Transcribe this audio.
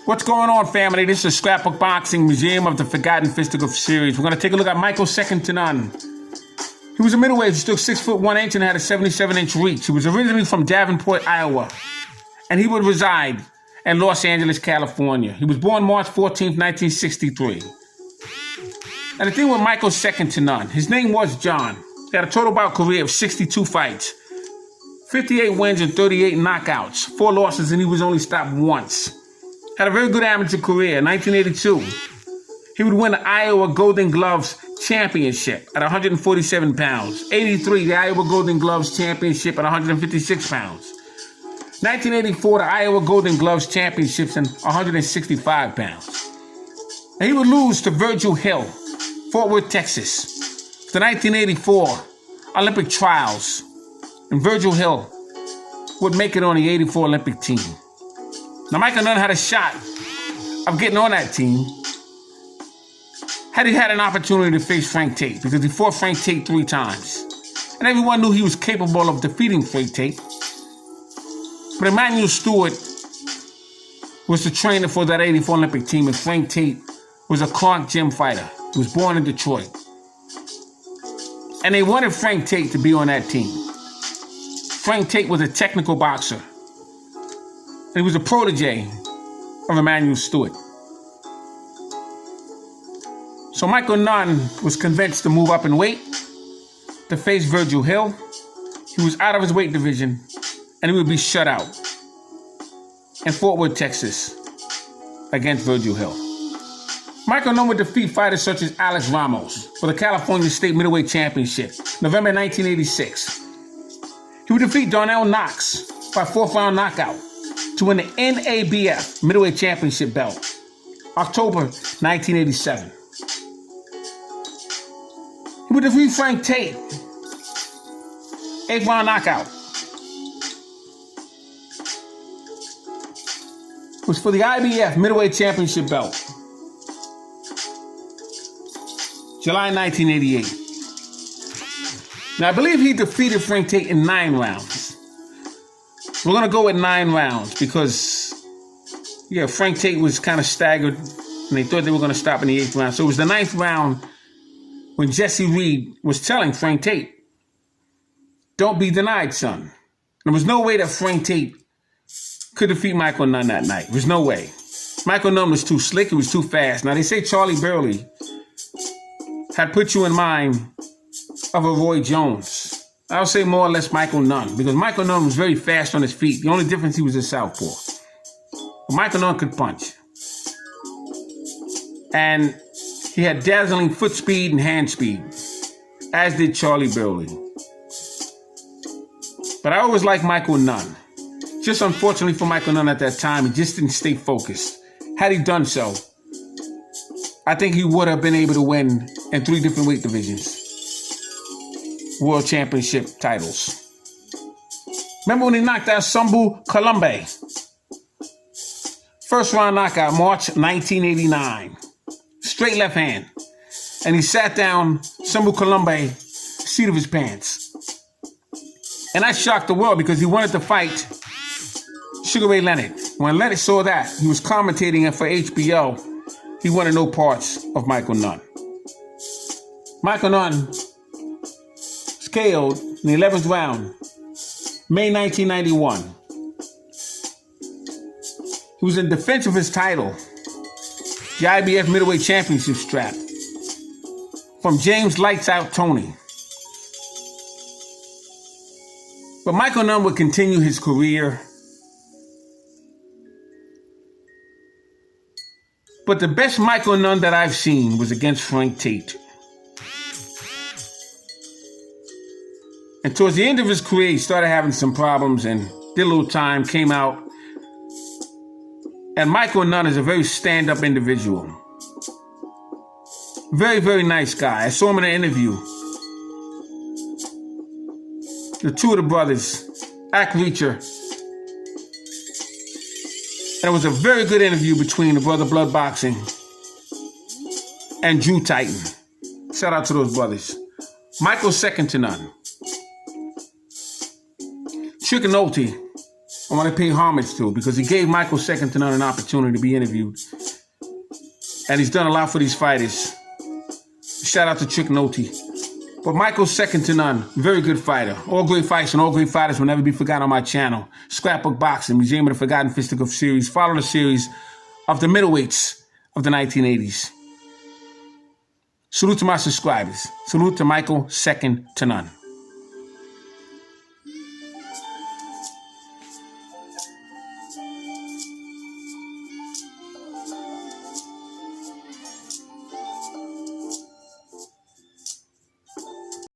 What's going on, family? This is Scrapbook Boxing, Museum of the Forgotten Fisticuffs series. We're going to take a look at Michael second to none. He was a middleweight. He stood 6 foot 1 inch and had a 77-inch reach. He was originally from Davenport, Iowa, and he would reside in Los Angeles, California. He was born March 14th, 1963. And the thing with Michael second to none, his name was John. He had a total bout career of 62 fights, 58 wins and 38 knockouts, 4 losses, and he was only stopped once. Had a very good amateur career. In 1982, he would win the Iowa Golden Gloves Championship at 147 pounds. 83, the Iowa Golden Gloves Championship at 156 pounds. 1984, the Iowa Golden Gloves Championships at 165 pounds. And he would lose to Virgil Hill, Fort Worth, Texas, the 1984 Olympic trials. And Virgil Hill would make it on the 84 Olympic team. Now, Michael Nunn had a shot of getting on that team had he had an opportunity to face Frank Tate, because he fought Frank Tate 3 times. And everyone knew he was capable of defeating Frank Tate. But Emanuel Stewart was the trainer for that 84 Olympic team, and Frank Tate was a Clark gym fighter. He was born in Detroit. And they wanted Frank Tate to be on that team. Frank Tate was a technical boxer. And he was a protege of Emanuel Stewart. So Michael Nunn was convinced to move up in weight to face Virgil Hill. He was out of his weight division, and he would be shut out in Fort Worth, Texas, against Virgil Hill. Michael Nunn would defeat fighters such as Alex Ramos for the California State Middleweight Championship, November 1986. He would defeat Darnell Knox by 4th-round knockout to win the NABF Middleweight Championship belt, October 1987. He would defeat Frank Tate, 8th-round knockout. It was for the IBF Middleweight Championship belt, July 1988. Now, I believe he defeated Frank Tate in 9 rounds. We're going to go with 9 rounds because, Frank Tate was kind of staggered, and they thought they were going to stop in the 8th round. So it was the 9th round when Jesse Reed was telling Frank Tate, "Don't be denied, son." There was no way that Frank Tate could defeat Michael Nunn that night. There was no way. Michael Nunn was too slick. He was too fast. Now, they say Charlie Burley had put you in mind of a Roy Jones. I'll say more or less Michael Nunn, because Michael Nunn was very fast on his feet. The only difference, he was a southpaw. But Michael Nunn could punch. And he had dazzling foot speed and hand speed, as did Charlie Burley. But I always liked Michael Nunn. Just unfortunately for Michael Nunn at that time, he just didn't stay focused. Had he done so, I think he would have been able to win in 3 different weight divisions. World Championship titles. Remember when he knocked out Sambu Columbe? 1st-round knockout, March 1989. Straight left hand. And he sat down Sambu Columbe, seat of his pants. And that shocked the world, because he wanted to fight Sugar Ray Leonard. When Leonard saw that, he was commentating for HBO. He wanted no parts of Michael Nunn. Michael Nunn KO'd in the 11th round, May 1991. He was in defense of his title, the IBF Middleweight Championship strap, from James Lights Out Tony. But Michael Nunn would continue his career. But the best Michael Nunn that I've seen was against Frank Tate. And towards the end of his career, he started having some problems and did a little time, came out. And Michael Nunn is a very stand-up individual. Very, very nice guy. I saw him in an interview. The 2 of the brothers, Ack Reacher. And it was a very good interview between the brother Blood Boxing and Drew Titan. Shout out to those brothers. Michael second to none. Chicken Nolte I want to pay homage to because he gave Michael second to none an opportunity to be interviewed. And he's done a lot for these fighters. Shout out to Trick Noty. But Michael's second to none. Very good fighter. All great fights and all great fighters will never be forgotten on my channel. Scrapbook Boxing, Museum of the Forgotten Fisticuffs series. Follow the series of the middleweights of the 1980s. Salute to my subscribers. Salute to Michael second to none.